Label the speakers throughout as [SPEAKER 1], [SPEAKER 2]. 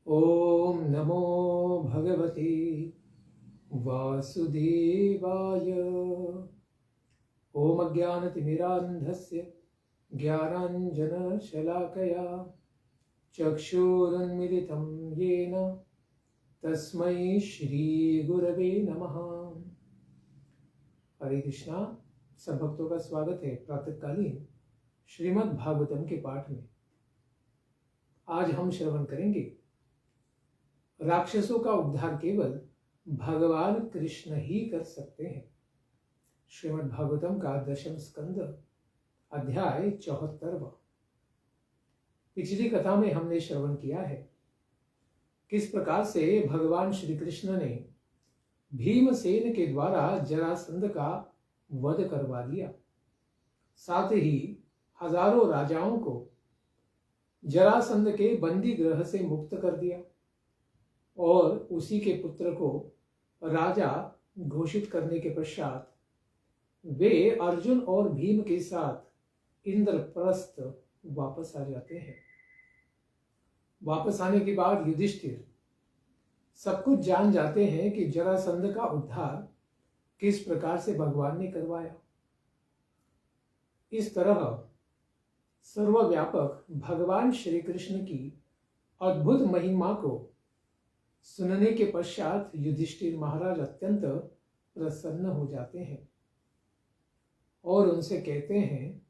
[SPEAKER 1] ओम नमो भगवते वासुदेवाय। ओम अज्ञानतिमिरान्धस्य ज्ञानाञ्जनशलाकया चक्षुरुन्मिलितं येन तस्मै श्रीगुरवे नमः। हरे कृष्णा। सब भक्तों का स्वागत है प्रातःकालीन श्रीमद् भागवतम के पाठ में। आज हम श्रवण करेंगे राक्षसों का उद्धार केवल भगवान कृष्ण ही कर सकते हैं। श्रीमद् भागवतम का 10वां स्कंद अध्याय 74। पिछली कथा में हमने श्रवण किया है किस प्रकार से भगवान श्री कृष्ण ने भीमसेन के द्वारा जरासंध का वध करवा दिया, साथ ही हजारों राजाओं को जरासंध के बंदी गृह से मुक्त कर दिया और उसी के पुत्र को राजा घोषित करने के पश्चात वे अर्जुन और भीम के साथ इंद्रप्रस्थ वापस आ जाते हैं। वापस आने के बाद युधिष्ठिर सब कुछ जान जाते हैं कि जरासंध का उद्धार किस प्रकार से भगवान ने करवाया। इस तरह सर्वव्यापक भगवान श्री कृष्ण की अद्भुत महिमा को सुनने के पश्चात युधिष्ठिर महाराज अत्यंत प्रसन्न हो जाते हैं और उनसे कहते हैं,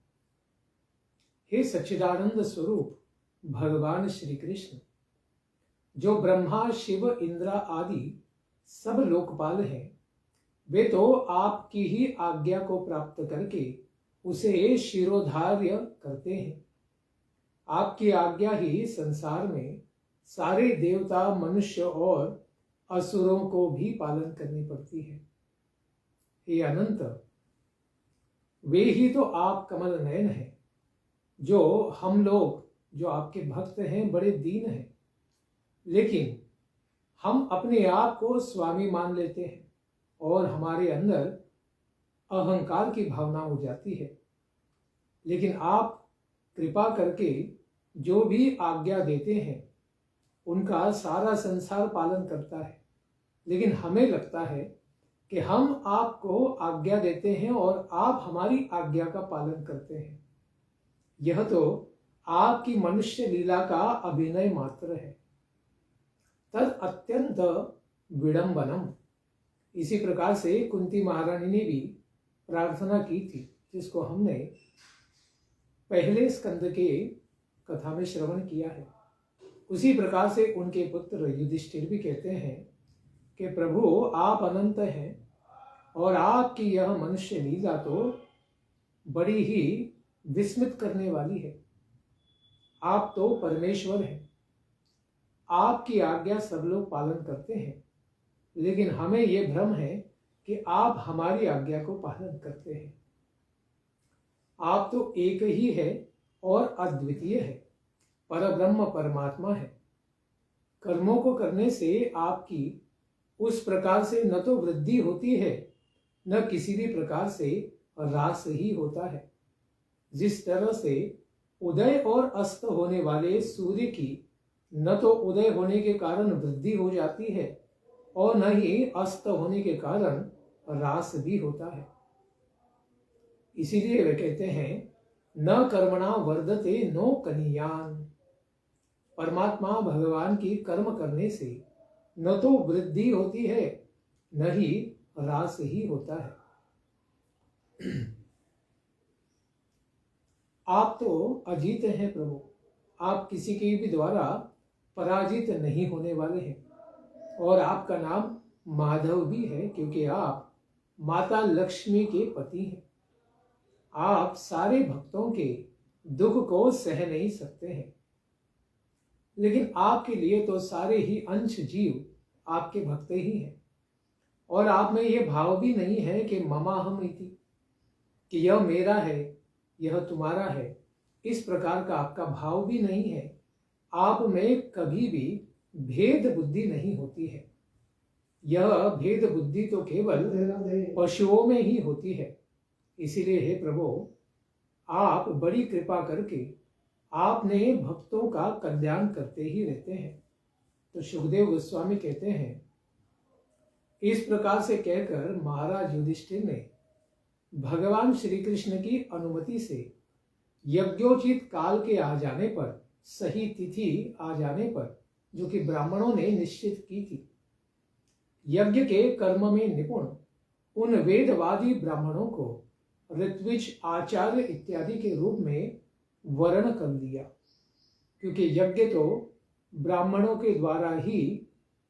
[SPEAKER 1] हे सच्चिदानंद स्वरूप भगवान श्री कृष्ण, जो ब्रह्मा शिव इंद्र आदि सब लोकपाल हैं, वे तो आपकी ही आज्ञा को प्राप्त करके उसे शिरोधार्य करते हैं। आपकी आज्ञा ही संसार में सारे देवता, मनुष्य और असुरों को भी पालन करनी पड़ती है। हे अनंत, वे ही तो आप कमल नयन हैं। जो हम लोग जो आपके भक्त हैं बड़े दीन हैं, लेकिन हम अपने आप को स्वामी मान लेते हैं और हमारे अंदर अहंकार की भावना हो जाती है। लेकिन आप कृपा करके जो भी आज्ञा देते हैं उनका सारा संसार पालन करता है, लेकिन हमें लगता है कि हम आपको आज्ञा देते हैं और आप हमारी आज्ञा का पालन करते हैं। यह तो आपकी मनुष्य लीला का अभिनय मात्र है। तद अत्यंत विडंबनम। इसी प्रकार से कुंती महारानी ने भी प्रार्थना की थी, जिसको हमने पहले स्कंद के कथा में श्रवण किया है। उसी प्रकार से उनके पुत्र युधिष्ठिर भी कहते हैं कि प्रभु आप अनंत हैं और आपकी यह मनुष्य लीला तो बड़ी ही विस्मित करने वाली है। आप तो परमेश्वर हैं, आपकी आज्ञा सब लोग पालन करते हैं, लेकिन हमें यह भ्रम है कि आप हमारी आज्ञा को पालन करते हैं। आप तो एक ही है और अद्वितीय है, परब्रह्म परमात्मा है। कर्मों को करने से आपकी उस प्रकार से न तो वृद्धि होती है, न किसी भी प्रकार से ह्रास ही होता है। जिस तरह से उदय और अस्त होने वाले सूर्य की न तो उदय होने के कारण वृद्धि हो जाती है और न ही अस्त होने के कारण ह्रास भी होता है। इसीलिए वे कहते हैं, न कर्मणा वर्धते नो कनीयान। परमात्मा भगवान की कर्म करने से न तो वृद्धि होती है न ही ह्रास ही होता है। आप तो अजीत हैं प्रभु, आप किसी के भी द्वारा पराजित नहीं होने वाले हैं और आपका नाम माधव भी है, क्योंकि आप माता लक्ष्मी के पति हैं। आप सारे भक्तों के दुख को सह नहीं सकते हैं, लेकिन आपके लिए तो सारे ही अंश जीव आपके भक्त ही हैं और आप में यह भाव भी नहीं है कि ममाहम इति, कि यह मेरा है यह तुम्हारा है। इस प्रकार का आपका भाव भी नहीं है। आप में कभी भी भेद बुद्धि नहीं होती है। यह भेद बुद्धि तो केवल पशुओं में ही होती है। इसीलिए हे प्रभु, आप बड़ी कृपा करके आपने भक्तों का कल्याण करते ही रहते हैं। तो सुखदेव गोस्वामी कहते हैं, इस प्रकार से कहकर महाराज युधिष्ठिर ने भगवान श्री कृष्ण की अनुमति से यज्ञोचित काल के आ जाने पर, सही तिथि आ जाने पर, जो कि ब्राह्मणों ने निश्चित की थी, यज्ञ के कर्म में निपुण उन वेदवादी ब्राह्मणों को ऋत्विज आचार्य इत्यादि के रूप में वर्ण कर दिया, क्योंकि यज्ञ तो ब्राह्मणों के द्वारा ही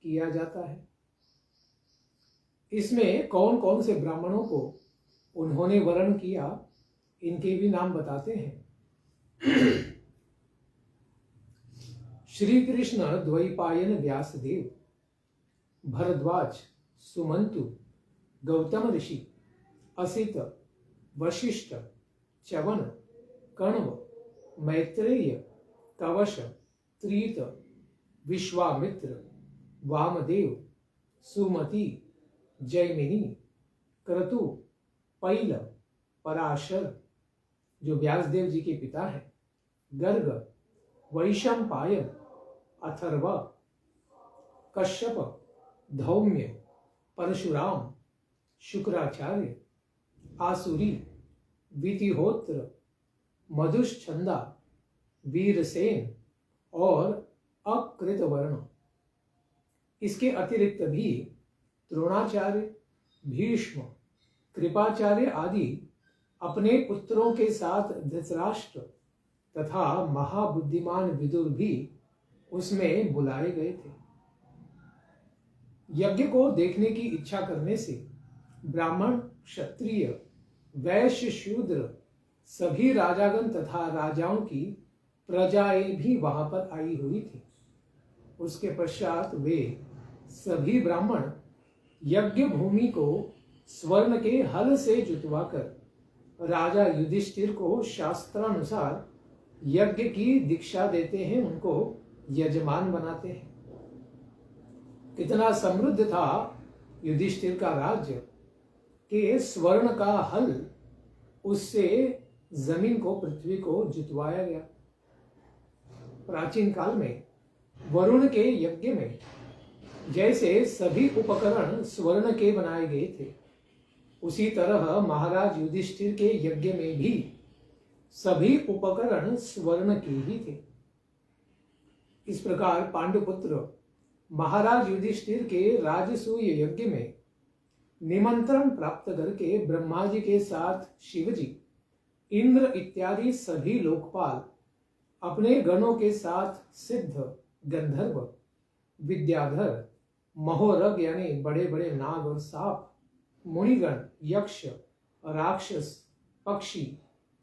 [SPEAKER 1] किया जाता है। इसमें कौन कौन से ब्राह्मणों को उन्होंने वर्ण किया, इनके भी नाम बताते हैं। श्री कृष्ण द्वैपायन व्यासदेव, भरद्वाज, सुमंतु, गौतम ऋषि, असित, वशिष्ठ, च्यवन, कण्व, मैत्रेय, कवश, त्रीत, विश्वामित्र, वामदेव, सुमति, जैमिनी, क्रतु, पैल, पराशर जो व्यासदेव जी के पिता हैं, गर्ग, वैशंपायन, अथर्व, कश्यप, धौम्य, परशुराम, शुक्राचार्य, आसुरी, वितिहोत्र, मधुश्चंदा, वीरसेन और अकृतवर्ण। इसके अतिरिक्त भी द्रोणाचार्य, भीष्म, कृपाचार्य आदि अपने पुत्रों के साथ धृतराष्ट्र तथा महाबुद्धिमान विदुर भी उसमें बुलाए गए थे। यज्ञ को देखने की इच्छा करने से ब्राह्मण, क्षत्रिय, वैश्य, शूद्र सभी राजागण तथा राजाओं की प्रजाएं भी वहां पर आई हुई थी। उसके पश्चात वे सभी ब्राह्मण यज्ञ भूमि को स्वर्ण के हल से जुतवाकर राजा युधिष्ठिर को शास्त्रानुसार यज्ञ की दीक्षा देते हैं, उनको यजमान बनाते हैं। कितना समृद्ध था युधिष्ठिर का राज्य कि स्वर्ण का हल उससे जमीन को, पृथ्वी को जुतवाया गया। प्राचीन काल में वरुण के यज्ञ में जैसे सभी उपकरण स्वर्ण के बनाए गए थे, उसी तरह महाराज युधिष्ठिर के यज्ञ में भी सभी उपकरण स्वर्ण के ही थे। इस प्रकार पांडुपुत्र महाराज युधिष्ठिर के राजसूय यज्ञ में निमंत्रण प्राप्त करके ब्रह्मा जी के साथ शिवजी, इंद्र इत्यादि सभी लोकपाल अपने गणों के साथ सिद्ध, गंधर्व, विद्याधर, महोरग यानी बड़े बड़े नाग और सांप, मुनिगण, यक्ष, राक्षस, पक्षी,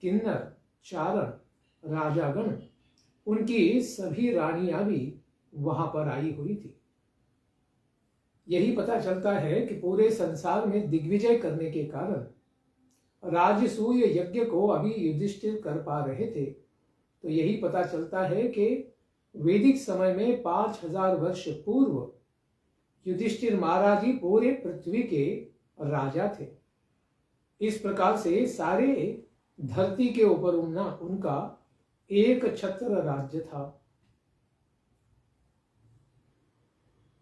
[SPEAKER 1] किन्नर, चारण, राजागण, उनकी सभी रानियां भी वहां पर आई हुई थी। यही पता चलता है कि पूरे संसार में दिग्विजय करने के कारण राजसूय यज्ञ को अभी युधिष्ठिर कर पा रहे थे। तो यही पता चलता है कि वैदिक समय में 5000 वर्ष पूर्व युधिष्ठिर महाराज ही पूरे पृथ्वी के राजा थे। इस प्रकार से सारे धरती के ऊपर उनका एक छत्र राज्य था।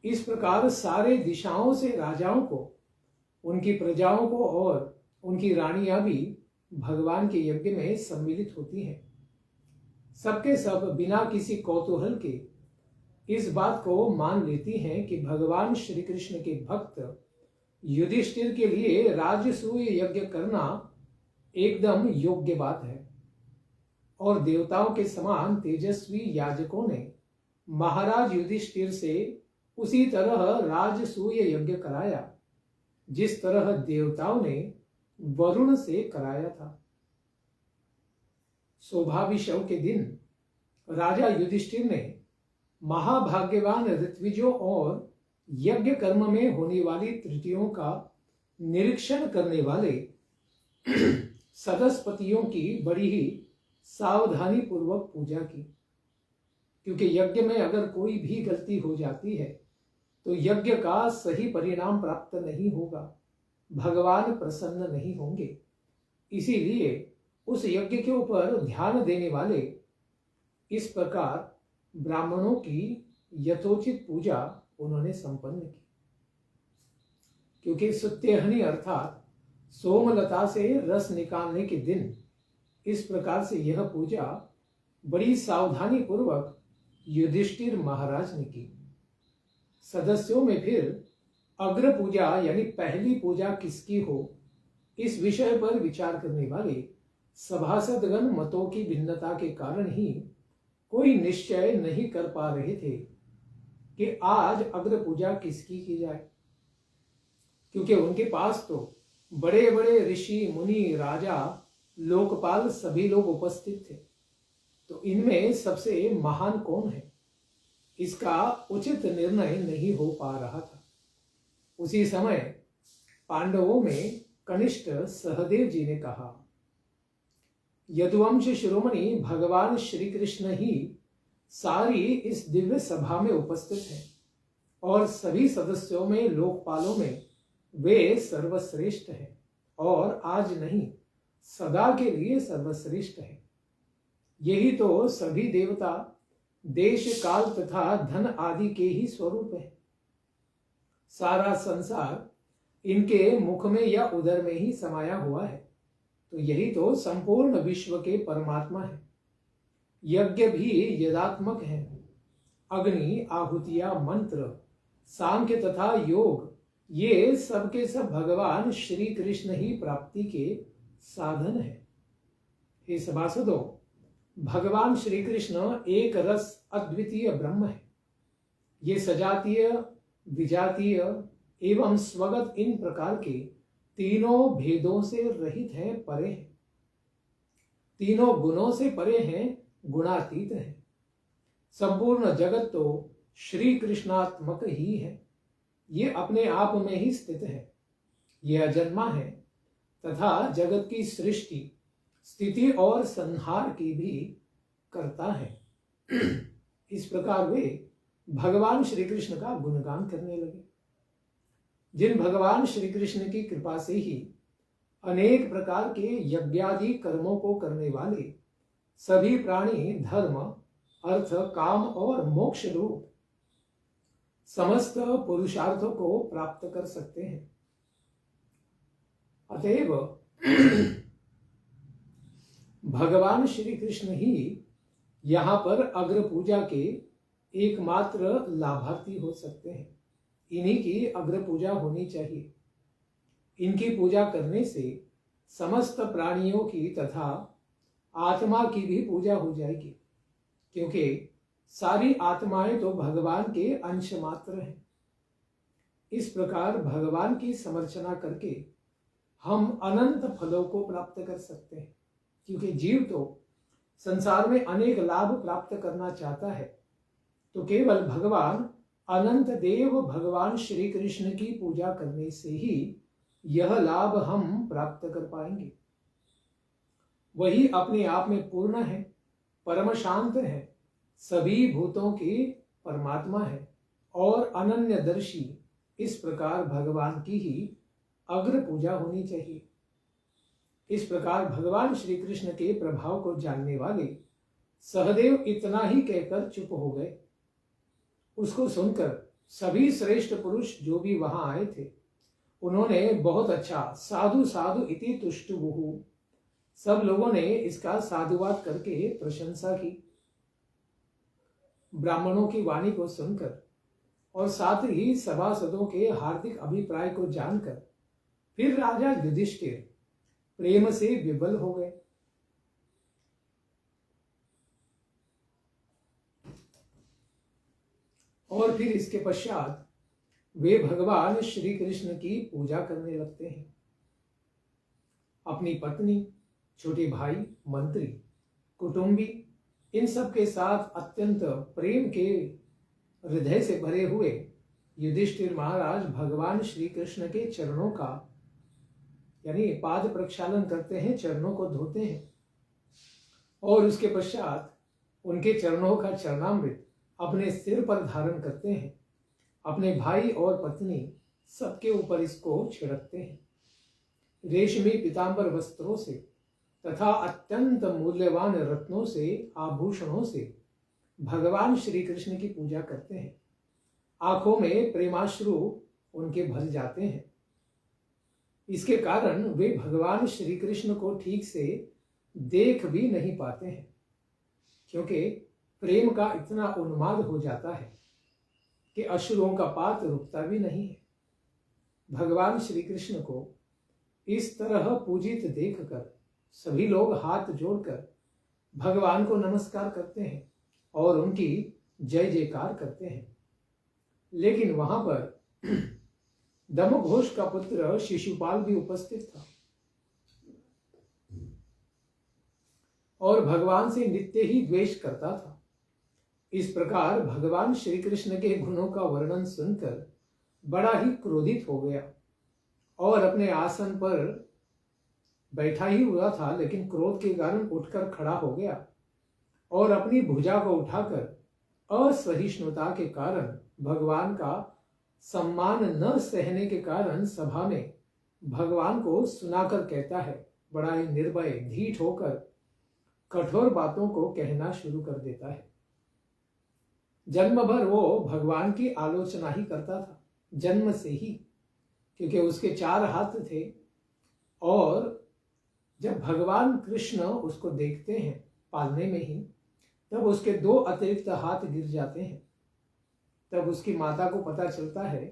[SPEAKER 1] इस प्रकार सारे दिशाओं से राजाओं को, उनकी प्रजाओं को और उनकी रानियां भी भगवान के यज्ञ में सम्मिलित होती हैं। सबके सब बिना किसी कौतूहल के इस बात को मान लेती हैं कि भगवान श्री कृष्ण के भक्त युधिष्ठिर के लिए राजसूय यज्ञ करना एकदम योग्य बात है। और देवताओं के समान तेजस्वी याजकों ने महाराज युधिष्ठिर से उसी तरह राजसूय यज्ञ कराया जिस तरह देवताओं ने वरुण से कराया था। शोभाभिषेक के दिन राजा युधिष्ठिर ने महाभाग्यवान ऋत्विजों और यज्ञ कर्म में होने वाली त्रुटियों का निरीक्षण करने वाले सदस्यपतियों की बड़ी ही सावधानी पूर्वक पूजा की, क्योंकि यज्ञ में अगर कोई भी गलती हो जाती है तो यज्ञ का सही परिणाम प्राप्त नहीं होगा, भगवान प्रसन्न नहीं होंगे। इसीलिए उस यज्ञ के ऊपर ध्यान देने वाले इस प्रकार ब्राह्मणों की यथोचित पूजा उन्होंने संपन्न की, क्योंकि सुत्यहनी अर्थात सोमलता से रस निकालने के दिन इस प्रकार से यह पूजा बड़ी सावधानी पूर्वक युधिष्ठिर महाराज ने की। सदस्यों में फिर अग्र पूजा यानी पहली पूजा किसकी हो, इस विषय पर विचार करने वाले सभासदगण मतों की भिन्नता के कारण ही कोई निश्चय नहीं कर पा रहे थे कि आज अग्र पूजा किसकी की जाए, क्योंकि उनके पास तो बड़े बड़े ऋषि मुनि राजा लोकपाल सभी लोग उपस्थित थे। तो इनमें सबसे महान कौन है, इसका उचित निर्णय नहीं हो पा रहा था। उसी समय पांडवों में कनिष्ठ सहदेव जी ने कहा, यदुवंश शिरोमणि भगवान श्री कृष्ण ही सारी इस दिव्य सभा में उपस्थित हैं और सभी सदस्यों में लोकपालों में वे सर्वश्रेष्ठ हैं और आज नहीं सदा के लिए सर्वश्रेष्ठ है। यही तो सभी देवता देश काल तथा धन आदि के ही स्वरूप है। सारा संसार इनके मुख में या उदर में ही समाया हुआ है। तो यही तो संपूर्ण विश्व के परमात्मा है। यज्ञ भी यदात्मक है। अग्नि, आहुतियां, मंत्र, सांख्य तथा योग, ये सबके सब भगवान श्री कृष्ण ही प्राप्ति के साधन है। हे सभासदों, भगवान श्री कृष्ण एक रस अद्वितीय ब्रह्म है। ये सजातीय, विजातीय एवं स्वगत इन प्रकार के तीनों भेदों से रहित हैं, परे हैं। तीनों गुणों से परे हैं, गुणातीत हैं। संपूर्ण जगत तो श्री कृष्णात्मक ही है। ये अपने आप में ही स्थित है। यह अजन्मा है तथा जगत की सृष्टि, स्थिति और संहार की भी करता है। इस प्रकार वे भगवान श्री कृष्ण का गुणगान करने लगे। जिन भगवान श्री कृष्ण की कृपा से ही अनेक प्रकार के यज्ञादि कर्मों को करने वाले सभी प्राणी धर्म, अर्थ, काम और मोक्ष रूप समस्त पुरुषार्थों को प्राप्त कर सकते हैं। अतएव भगवान श्री कृष्ण ही यहाँ पर अग्र पूजा के एकमात्र लाभार्थी हो सकते हैं। इन्हीं की अग्र पूजा होनी चाहिए। इनकी पूजा करने से समस्त प्राणियों की तथा आत्मा की भी पूजा हो जाएगी, क्योंकि सारी आत्माएं तो भगवान के अंश मात्र हैं। इस प्रकार भगवान की समर्चना करके हम अनंत फलों को प्राप्त कर सकते हैं, क्योंकि जीव तो संसार में अनेक लाभ प्राप्त करना चाहता है, तो केवल भगवान अनंत देव भगवान श्री कृष्ण की पूजा करने से ही यह लाभ हम प्राप्त कर पाएंगे। वही अपने आप में पूर्ण है, परम शांत है, सभी भूतों के परमात्मा है और अनन्यदर्शी। इस प्रकार भगवान की ही अग्र पूजा होनी चाहिए। इस प्रकार भगवान श्री कृष्ण के प्रभाव को जानने वाले सहदेव इतना ही कहकर चुप हो गए। उसको सुनकर सभी श्रेष्ठ पुरुष जो भी वहां आए थे, उन्होंने बहुत अच्छा साधु साधु इति तुष्टुवुः, सब लोगों ने इसका साधुवाद करके प्रशंसा की। ब्राह्मणों की वाणी को सुनकर और साथ ही सभासदों के हार्दिक अभिप्राय को जानकर फिर राजा युधिष्ठिर प्रेम से विवल हो गए। और फिर इसके पश्चात वे भगवान श्री कृष्ण की पूजा करने लगते हैं। अपनी पत्नी, छोटे भाई, मंत्री, कुटुंबी, इन सब के साथ अत्यंत प्रेम के हृदय से भरे हुए युधिष्ठिर महाराज भगवान श्री कृष्ण के चरणों का यानी पाद प्रक्षालन करते हैं, चरणों को धोते हैं और उसके पश्चात उनके चरणों का चरणामृत अपने सिर पर धारण करते हैं। अपने भाई और पत्नी सबके ऊपर इसको छिड़कते हैं। रेशमी पीतांबर वस्त्रों से तथा अत्यंत मूल्यवान रत्नों से, आभूषणों से भगवान श्री कृष्ण की पूजा करते हैं, आंखों में प्रेमाश्रु उनके भर जाते हैं। इसके कारण वे भगवान श्री कृष्ण को ठीक से देख भी नहीं पाते हैं, क्योंकि प्रेम का इतना उन्माद हो जाता है कि अश्रुओं का पात रुकता भी नहीं है। भगवान श्री कृष्ण को इस तरह पूजित देखकर सभी लोग हाथ जोड़कर भगवान को नमस्कार करते हैं और उनकी जय जयकार करते हैं। लेकिन वहां पर दमघोष का पुत्र शिशुपाल भी उपस्थित था और भगवान से नित्य ही द्वेष करता था। इस प्रकार भगवान श्री कृष्ण के गुणों का वर्णन सुनकर बड़ा ही क्रोधित हो गया और अपने आसन पर बैठा ही हुआ था, लेकिन क्रोध के कारण उठकर खड़ा हो गया और अपनी भुजा को उठाकर असहिष्णुता के कारण भगवान का सम्मान न सहने के कारण सभा में भगवान को सुनाकर कहता है, बड़ा ही निर्भय ढीठ होकर कठोर बातों को कहना शुरू कर देता है। जन्म भर वो भगवान की आलोचना ही करता था, जन्म से ही, क्योंकि उसके 4 हाथ थे और जब भगवान कृष्ण उसको देखते हैं पालने में ही, तब उसके 2 अतिरिक्त हाथ गिर जाते हैं। तब उसकी माता को पता चलता है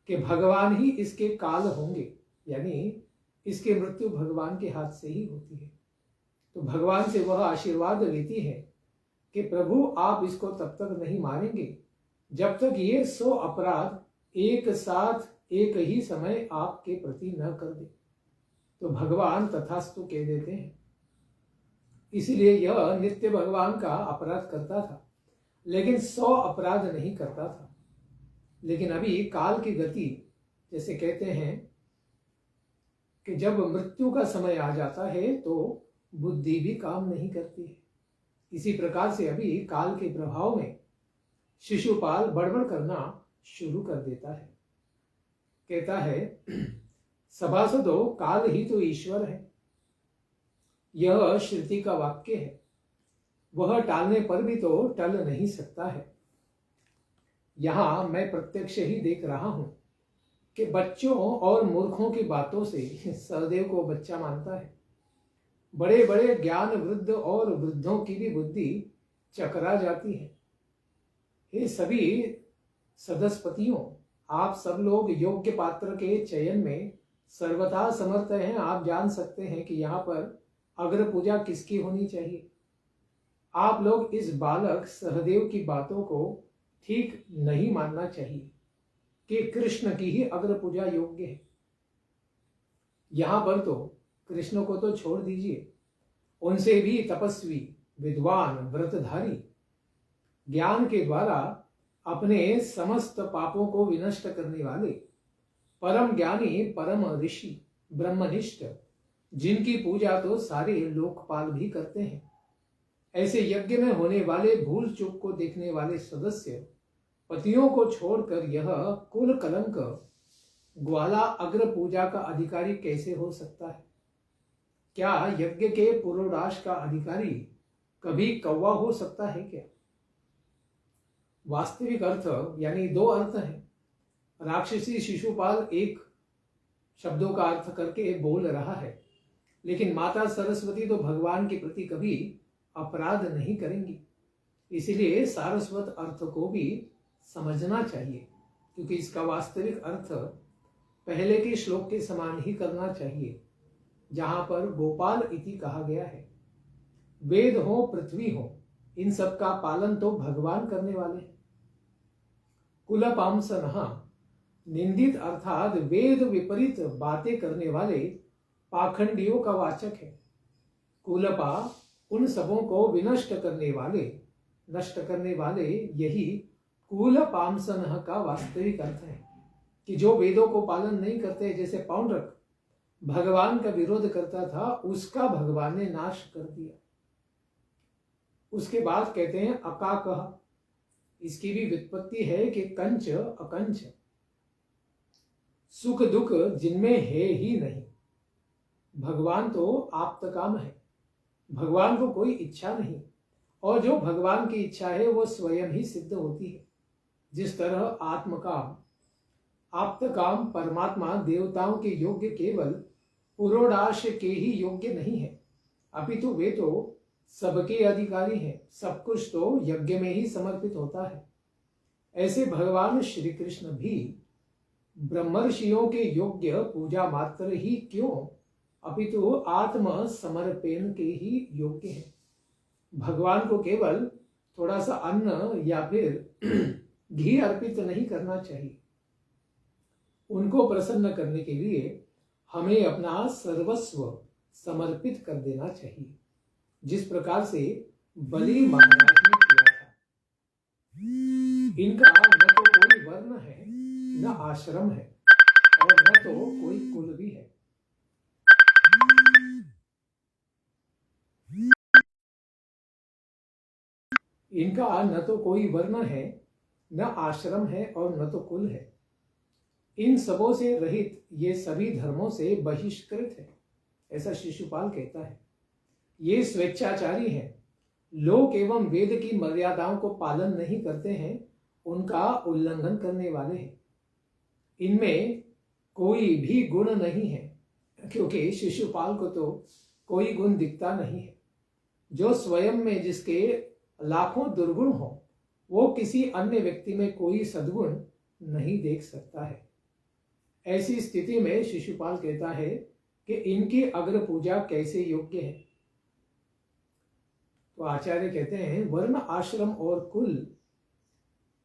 [SPEAKER 1] कि भगवान ही इसके काल होंगे, यानी इसकी मृत्यु भगवान के हाथ से ही होती है। तो भगवान से वह आशीर्वाद लेती है कि प्रभु आप इसको तब तक नहीं मारेंगे जब तक ये 100 अपराध एक साथ एक ही समय आपके प्रति न कर दे। तो भगवान तथास्तु कह देते हैं। इसलिए यह नित्य भगवान का अपराध करता था, लेकिन 100 अपराध नहीं करता था। लेकिन अभी काल की गति, जैसे कहते हैं कि जब मृत्यु का समय आ जाता है तो बुद्धि भी काम नहीं करती है। इसी प्रकार से अभी काल के प्रभाव में शिशुपाल बड़बड़ करना शुरू कर देता है। कहता है, सभासदों, काल ही तो ईश्वर है। यह श्रुति का वाक्य है, वह टालने पर भी तो टल नहीं सकता है। यहां मैं प्रत्यक्ष ही देख रहा हूं कि बच्चों और मूर्खों की बातों से सहदेव को बच्चा मानता है। बड़े बड़े ज्ञान वृद्ध और वृद्धों की भी बुद्धि चकरा जाती है। हे सभी सदस्यपतियों, आप सब लोग योग्य पात्र के चयन में सर्वथा समर्थ हैं। आप जान सकते हैं कि यहाँ पर अग्र पूजा किसकी होनी चाहिए। आप लोग इस बालक सहदेव की बातों को ठीक नहीं मानना चाहिए कि कृष्ण की ही अग्र पूजा योग्य है। यहां पर तो कृष्ण को तो छोड़ दीजिए, उनसे भी तपस्वी, विद्वान, व्रतधारी, ज्ञान के द्वारा अपने समस्त पापों को विनष्ट करने वाले परम ज्ञानी, परम ऋषि, ब्रह्मनिष्ठ, जिनकी पूजा तो सारे लोकपाल भी करते हैं, ऐसे यज्ञ में होने वाले भूल चूक को देखने वाले सदस्य पतियों को छोड़कर यह कुल कलंक ग्वाला अग्र पूजा का अधिकारी कैसे हो सकता है? क्या यज्ञ के पुरोडाश का अधिकारी कभी कौवा हो सकता है क्या? वास्तविक अर्थ यानी 2 अर्थ हैं। राक्षसी शिशुपाल एक शब्दों का अर्थ करके बोल रहा है, लेकिन माता सरस्वती तो भगवान के प्रति कभी अपराध नहीं करेंगी। इसलिए सारस्वत अर्थ को भी समझना चाहिए, क्योंकि इसका वास्तविक अर्थ पहले के श्लोक के समान ही करना चाहिए, जहां पर गोपाल इति कहा गया है। वेद हो, पृथ्वी हो, इन सब का पालन तो भगवान करने वाले हैं। कुलपांसनः निंदित अर्थात वेद विपरीत बातें करने वाले पाखंडियों का वाचक है। कुलपा उन सबों को विनष्ट करने वाले, नष्ट करने वाले, यही कुलपांसनः का वास्तविक अर्थ है कि जो वेदों को पालन नहीं करते, जैसे पौंड्रक भगवान का विरोध करता था, उसका भगवान ने नाश कर दिया। उसके बाद कहते हैं अकाकः, इसकी भी व्युत्पत्ति है कि कंच अकंच, सुख दुख जिनमें है ही नहीं। भगवान तो आप्तकाम है, भगवान को कोई इच्छा नहीं और जो भगवान की इच्छा है वो स्वयं ही सिद्ध होती है। जिस तरह आत्मकाम आप्तकाम परमात्मा देवताओं के योग्य केवल पुरोडाश के ही योग्य नहीं है, अपितु वे तो सबके अधिकारी हैं। सब कुछ तो यज्ञ में ही समर्पित होता है। ऐसे भगवान श्री कृष्ण भी ब्रह्मर्षियों के योग्य पूजा मात्र ही क्यों, अपितु आत्म समर्पण के ही योग्य हैं। भगवान को केवल थोड़ा सा अन्न या फिर घी अर्पित नहीं करना चाहिए। उनको प्रसन्न करने के लिए हमें अपना सर्वस्व समर्पित कर देना चाहिए, जिस प्रकार से बलि महाराज ने किया था। इनका न तो कोई वर्ण है, न आश्रम है, और न तो कोई कुल भी है। इनका न तो कोई वर्ण है, न आश्रम है, और न तो कुल है। इन सबों से रहित ये सभी धर्मों से बहिष्कृत है, ऐसा शिशुपाल कहता है। ये स्वेच्छाचारी हैं, लोक एवं वेद की मर्यादाओं को पालन नहीं करते हैं, उनका उल्लंघन करने वाले हैं। इनमें कोई भी गुण नहीं है, क्योंकि शिशुपाल को तो कोई गुण दिखता नहीं है। जो स्वयं में जिसके लाखों दुर्गुण हो, वो किसी अन्य व्यक्ति में कोई सद्गुण नहीं देख सकता है। ऐसी स्थिति में शिशुपाल कहता है कि इनकी अग्र पूजा कैसे योग्य है। तो आचार्य कहते हैं वर्ण आश्रम और कुल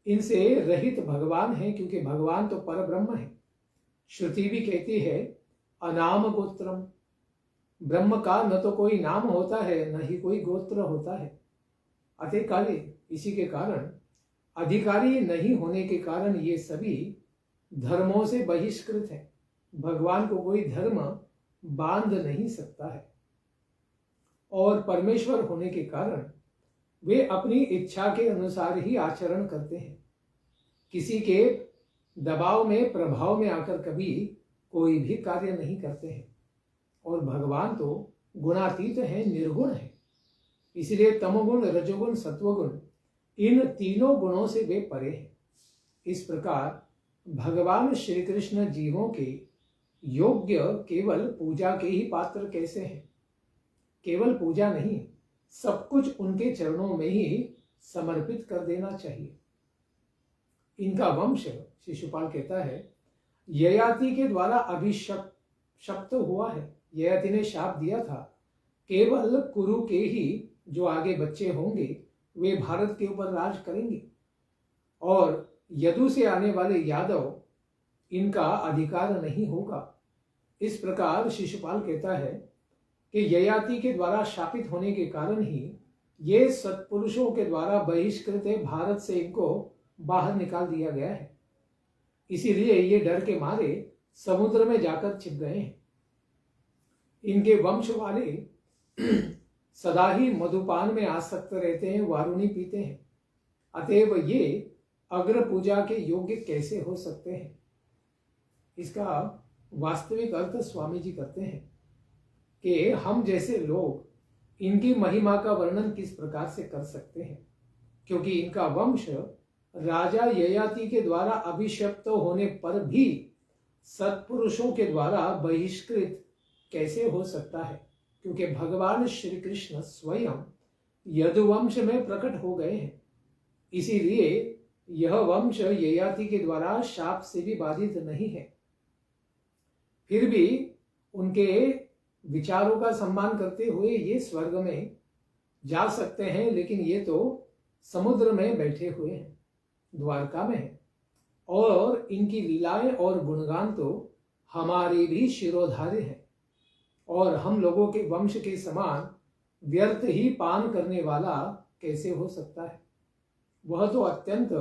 [SPEAKER 1] इनसे रहित भगवान है, क्योंकि भगवान तो परब्रह्म है। श्रुति भी कहती है अनाम गोत्रम, ब्रह्म का न तो कोई नाम होता है, न ही कोई गोत्र होता है। अतः काले इसी के कारण अधिकारी नहीं होने के कारण ये सभी धर्मों से बहिष्कृत है। भगवान को कोई धर्म बांध नहीं सकता है, और परमेश्वर होने के कारण वे अपनी इच्छा के अनुसार ही आचरण करते हैं। किसी के दबाव में प्रभाव में आकर कभी कोई भी कार्य नहीं करते हैं। और भगवान तो गुणातीत है, निर्गुण है। इसलिए तमोगुण, रजोगुण, सत्वगुण इन तीनों गुणों से वे परे हैं। इस प्रकार भगवान श्री कृष्ण जीवों के योग्य केवल पूजा के ही पात्र कैसे हैं? केवल पूजा नहीं, सब कुछ उनके चरणों में ही समर्पित कर देना चाहिए। इनका वंश, शिशुपाल कहता है, ययाति के द्वारा अभिशप्त हुआ है। ययाति ने शाप दिया था केवल कुरु के ही जो आगे बच्चे होंगे वे भारत के ऊपर राज करेंगे, और यदु से आने वाले यादव इनका अधिकार नहीं होगा। इस प्रकार शिशुपाल कहता है कि ययाति के द्वारा शापित होने के कारण ही ये सत्पुरुषों के द्वारा बहिष्कृत भारत से इनको बाहर निकाल दिया गया है। इसीलिए ये डर के मारे समुद्र में जाकर छिप गए हैं। इनके वंश वाले सदा ही मधुपान में आसक्त रहते हैं, वारुणी पीते हैं। अतएव ये अग्र पूजा के योग्य कैसे हो सकते हैं? इसका वास्तविक अर्थ स्वामी जी करते हैं कि हम जैसे लोग इनकी महिमा का वर्णन किस प्रकार से कर सकते हैं, क्योंकि इनका वंश राजा ययाति के द्वारा अभिशप्त होने पर भी सत्पुरुषों के द्वारा बहिष्कृत कैसे हो सकता है? क्योंकि भगवान श्री कृष्ण स्वयं यदुवंश में प्रकट हो गए हैं। इसीलिए यह वंश ययाति के द्वारा शाप से भी बाधित नहीं है। फिर भी उनके विचारों का सम्मान करते हुए ये स्वर्ग में जा सकते हैं, लेकिन ये तो समुद्र में बैठे हुए हैं, द्वारका में है। और इनकी लीलाएं और गुणगान तो हमारे भी शिरोधार्य हैं, और हम लोगों के वंश के समान व्यर्थ ही पान करने वाला कैसे हो सकता है? वह तो अत्यंत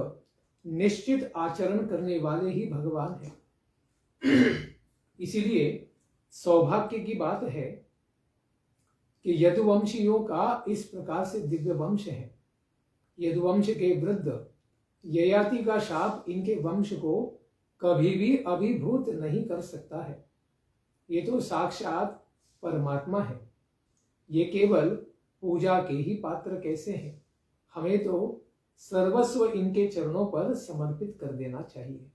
[SPEAKER 1] निश्चित आचरण करने वाले ही भगवान हैं। इसीलिए सौभाग्य की बात है कि यदुवंशियों का इस प्रकार से दिव्य वंश है। यदुवंश के वृद्ध ययाति का शाप इनके वंश को कभी भी अभिभूत नहीं कर सकता है। ये तो साक्षात परमात्मा है। ये केवल पूजा के ही पात्र कैसे हैं? हमें तो सर्वस्व इनके चरणों पर समर्पित कर देना चाहिए।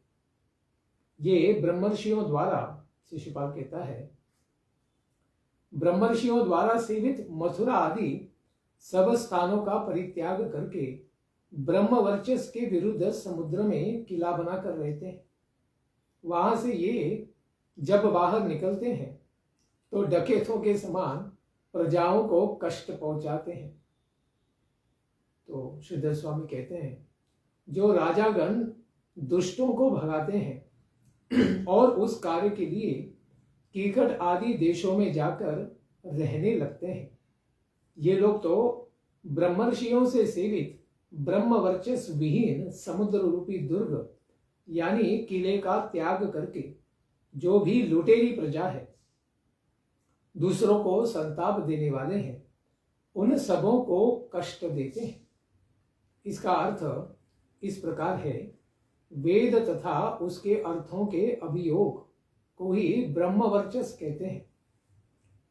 [SPEAKER 1] ये ब्रह्मर्षियों द्वारा, शिशुपाल कहता है, ब्रह्मर्षियों द्वारा सेवित मथुरा आदि सब स्थानों का परित्याग करके ब्रह्म वर्चस्व के विरुद्ध समुद्र में किला बनाकर रहते हैं। वहां से ये जब बाहर निकलते हैं तो डकैतों के समान प्रजाओं को कष्ट पहुंचाते हैं। तो श्रीधर स्वामी कहते हैं, जो राजागण दुष्टों को भगाते हैं और उस कार्य के लिए कीकट आदि देशों में जाकर रहने लगते हैं, ये लोग तो ब्रह्मर्षियों से सेवित ब्रह्म वर्चस्व विहीन समुद्र रूपी दुर्ग यानी किले का त्याग करके जो भी लुटेरी प्रजा है, दूसरों को संताप देने वाले हैं, उन सबों को कष्ट देते हैं। इसका अर्थ इस प्रकार है, वेद तथा उसके अर्थों के अभियोग को ही ब्रह्म वर्चस्व कहते हैं।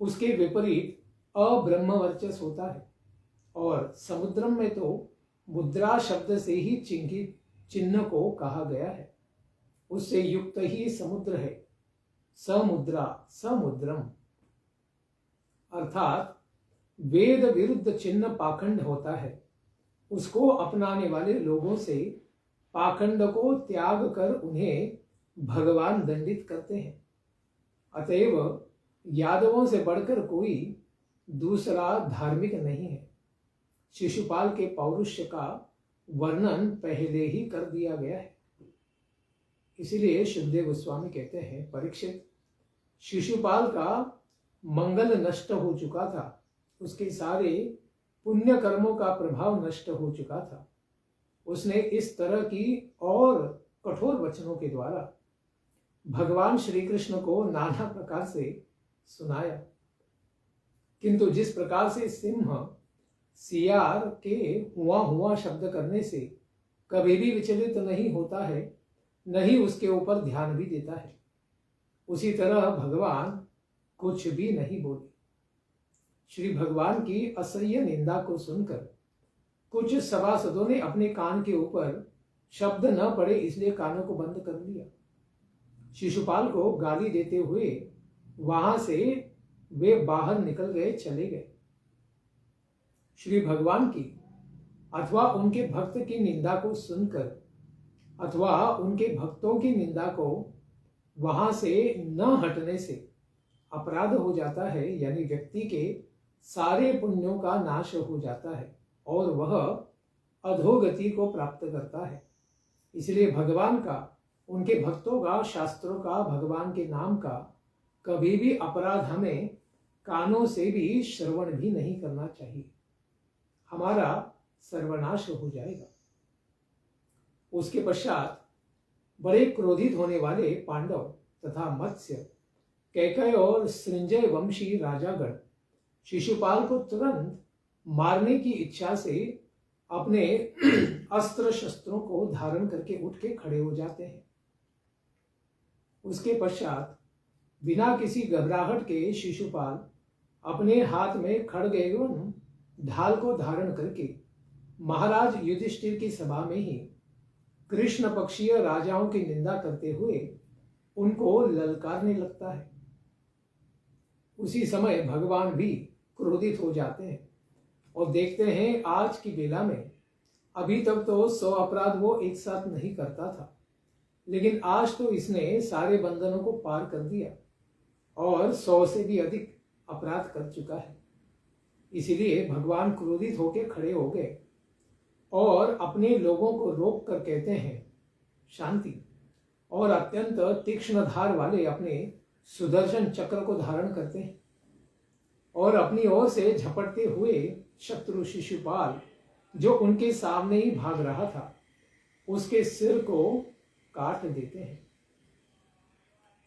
[SPEAKER 1] उसके विपरीत अब्रह्म वर्चस्व होता है। और समुद्रम में तो मुद्रा शब्द से ही चिन्हित चिन्ह को कहा गया है, उससे युक्त ही समुद्र है। समुद्रा समुद्रम अर्थात वेद विरुद्ध चिन्ह पाखंड होता है। उसको अपनाने वाले लोगों से पाखंड को त्याग कर उन्हें भगवान दंडित करते हैं। अतएव यादवों से बढ़कर कोई दूसरा धार्मिक नहीं है। शिशुपाल के पौरुष्य का वर्णन पहले ही कर दिया गया है। इसीलिए सुखदेव गोस्वामी कहते हैं, परीक्षित, शिशुपाल का मंगल नष्ट हो चुका था, उसके सारे पुण्य कर्मों का प्रभाव नष्ट हो चुका था। उसने इस तरह की और कठोर वचनों के द्वारा भगवान श्री कृष्ण को नाना प्रकार से सुनाया। किंतु जिस प्रकार से सिंह सियार के हुआ शब्द करने से कभी भी विचलित नहीं होता है, नहीं उसके ऊपर ध्यान भी देता है, उसी तरह भगवान कुछ भी नहीं बोले। श्री भगवान की असह्य निंदा को सुनकर कुछ सभासदों ने अपने कान के ऊपर शब्द न पड़े इसलिए कानों को बंद कर लिया। शिशुपाल को गाली देते हुए वहां से वे बाहर निकल गए, चले गए। श्री भगवान की अथवा उनके भक्त की निंदा को सुनकर अथवा उनके भक्तों की निंदा को वहां से न हटने से अपराध हो जाता है, यानी व्यक्ति के सारे पुण्यों का नाश हो जाता है और वह अधोगति को प्राप्त करता है। इसलिए भगवान का, उनके भक्तों का, शास्त्रों का, भगवान के नाम का कभी भी अपराध हमें कानों से भी श्रवण भी नहीं करना चाहिए, हमारा सर्वनाश हो जाएगा। उसके पश्चात बड़े क्रोधित होने वाले पांडव तथा मत्स्य, कैकय और सृंजय वंशी राजागण शिशुपाल को तुरंत मारने की इच्छा से अपने अस्त्र शस्त्रों को धारण करके उठ के खड़े हो जाते हैं। उसके पश्चात बिना किसी घबराहट के शिशुपाल अपने हाथ में खड्ग एवं ढाल को धारण करके महाराज युधिष्ठिर की सभा में ही कृष्ण पक्षीय राजाओं की निंदा करते हुए उनको ललकारने लगता है। उसी समय भगवान भी क्रोधित हो जाते हैं और देखते हैं आज की बेला में, अभी तक तो 100 अपराध वो एक साथ नहीं करता था, लेकिन आज तो इसने सारे बंधनों को पार कर दिया और 100 से भी अधिक अपराध कर चुका है। इसीलिए भगवान क्रोधित होकर खड़े हो गए और अपने लोगों को रोक कर कहते हैं शांति, और अत्यंत तीक्ष्ण धार वाले अपने सुदर्शन चक्र को धारण करते हैं और अपनी ओर से झपटते हुए शत्रु शिशुपाल जो उनके सामने ही भाग रहा था उसके सिर को काट देते हैं।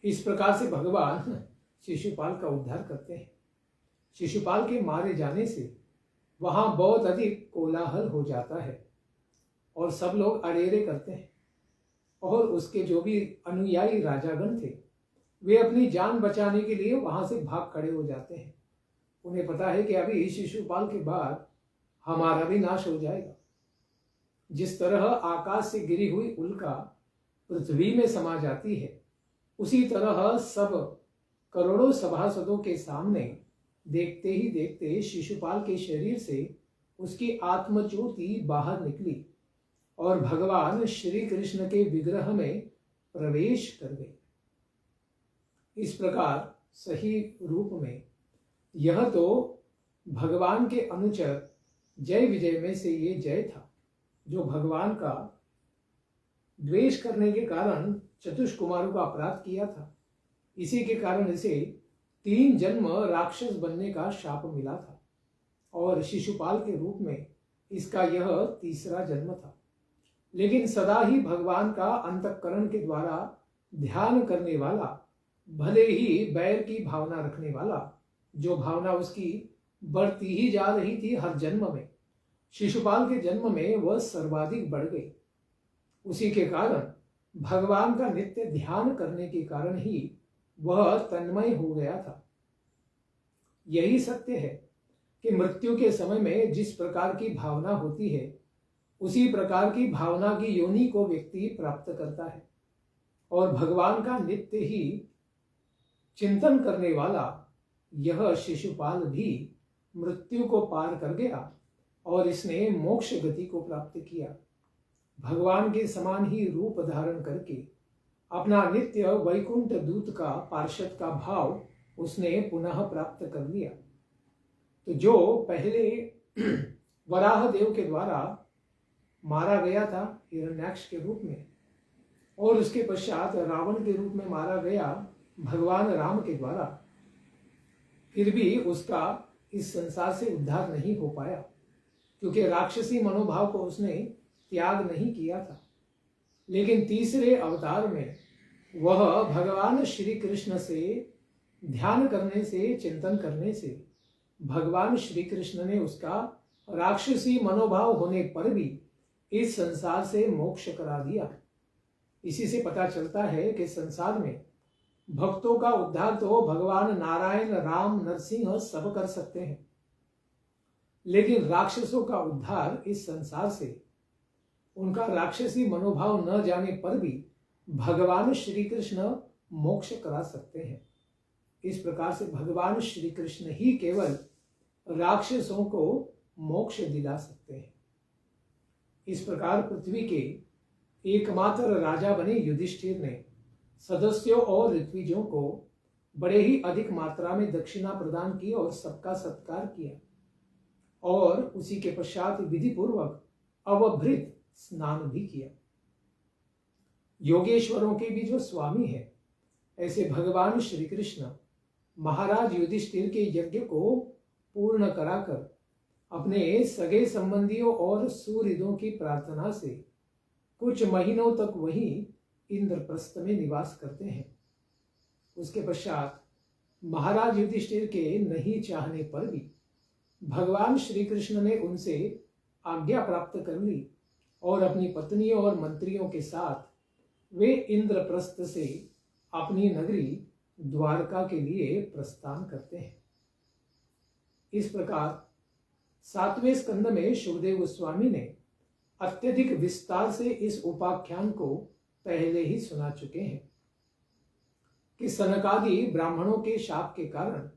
[SPEAKER 1] इस प्रकार से भगवान शिशुपाल का उद्धार करते हैं। शिशुपाल के मारे जाने से वहां बहुत अधिक कोलाहल हो जाता है और सब लोग अरेरे करते हैं और उसके जो भी अनुयायी राजागण थे वे अपनी जान बचाने के लिए वहां से भाग खड़े हो जाते हैं। उन्हें पता है कि अभी शिशुपाल के बाद हमारा भी नाश हो जाएगा। जिस तरह आकाश से गिरी हुई उल्का पृथ्वी में समा जाती है, उसी तरह सब करोड़ों सभासदों के सामने देखते ही देखते शिशुपाल के शरीर से उसकी आत्मज्योति बाहर निकली और भगवान श्री कृष्ण के विग्रह में प्रवेश कर गई। इस प्रकार सही रूप में यह तो भगवान के अनुचर जय विजय में से ये जय था, जो भगवान का द्वेष करने के कारण चतुष्कुमारों का अपराध किया था। इसी के कारण इसे 3 जन्म राक्षस बनने का शाप मिला था और शिशुपाल के रूप में इसका यह 3रा जन्म था। लेकिन सदा ही भगवान का अंतःकरण के द्वारा ध्यान करने वाला, भले ही बैर की भावना रखने वाला, जो भावना उसकी बढ़ती ही जा रही थी हर जन्म में, शिशुपाल के जन्म में वह सर्वाधिक बढ़ गई। उसी के कारण भगवान का नित्य ध्यान करने के कारण ही वह तन्मय हो गया था। यही सत्य है कि मृत्यु के समय में जिस प्रकार की भावना होती है, उसी प्रकार की भावना की योनि को व्यक्ति प्राप्त करता है। और भगवान का नित्य ही चिंतन करने वाला यह शिशुपाल भी मृत्यु को पार कर गया और इसने मोक्ष गति को प्राप्त किया। भगवान के समान ही रूप धारण करके अपना नित्य वैकुंठ दूत का, पार्षद का भाव उसने पुनः प्राप्त कर लिया। तो जो पहले वराह देव के द्वारा मारा गया था हिरण्याक्ष के रूप में, और उसके पश्चात रावण के रूप में मारा गया भगवान राम के द्वारा, फिर भी उसका इस संसार से उद्धार नहीं हो पाया, क्योंकि राक्षसी मनोभाव को उसने त्याग नहीं किया था। लेकिन 3रे अवतार में वह भगवान श्री कृष्ण से ध्यान करने से, चिंतन करने से भगवान श्री कृष्ण ने उसका राक्षसी मनोभाव होने पर भी इस संसार से मोक्ष करा दिया। इसी से पता चलता है कि संसार में भक्तों का उद्धार तो भगवान नारायण, राम, नरसिंह सब कर सकते हैं, लेकिन राक्षसों का उद्धार इस संसार से उनका राक्षसी मनोभाव न जाने पर भी भगवान श्री कृष्ण मोक्ष करा सकते हैं। इस प्रकार से भगवान श्री कृष्ण ही केवल राक्षसों को मोक्ष दिला सकते हैं। इस प्रकार पृथ्वी के एकमात्र राजा बने युधिष्ठिर ने सदस्यों और ऋत्विजों को बड़े ही अधिक मात्रा में दक्षिणा प्रदान की और सबका सत्कार किया, और उसी के पश्चात विधि पूर्वक अवभृत स्नान भी किया। योगेश्वरों के भी जो स्वामी है, ऐसे भगवान श्री कृष्ण महाराज युधिष्ठिर के यज्ञ को पूर्ण कराकर अपने सगे संबंधियों और सुहृदों की प्रार्थना से कुछ महीनों तक वहीं इंद्रप्रस्थ में निवास करते हैं। उसके पश्चात महाराज युधिष्ठिर के नहीं चाहने पर भी भगवान श्री कृष्ण ने उनसे आज्ञा प्राप्त कर ली और अपनी पत्नियों और मंत्रियों के साथ वे इंद्रप्रस्थ से अपनी नगरी द्वारका के लिए प्रस्थान करते हैं। इस प्रकार 7वें स्कंद में शुभदेव गोस्वामी ने अत्यधिक विस्तार से इस उपाख्यान को पहले ही सुना चुके हैं कि सनकादि ब्राह्मणों के शाप के कारण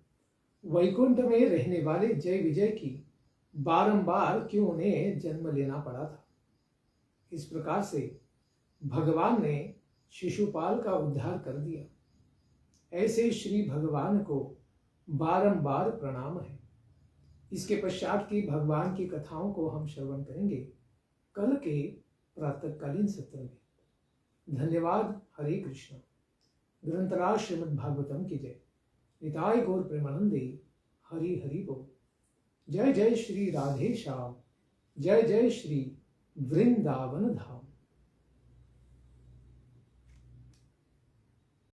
[SPEAKER 1] वैकुंठ में रहने वाले जय विजय की बारंबार क्यों उन्हें जन्म लेना पड़ा था। इस प्रकार से भगवान ने शिशुपाल का उद्धार कर दिया। ऐसे श्री भगवान को बारंबार प्रणाम है। इसके पश्चात की भगवान की कथाओं को हम श्रवण करेंगे कल के प्रातःकालीन सत्र में। धन्यवाद। हरे कृष्ण। ग्रंथराज श्रीमद् भागवतम की जय। निताय गौर प्रेमानंदे। हरि हरि बोल। जय जय श्री राधे श्याम। जय जय श्री वृंदावन धाम।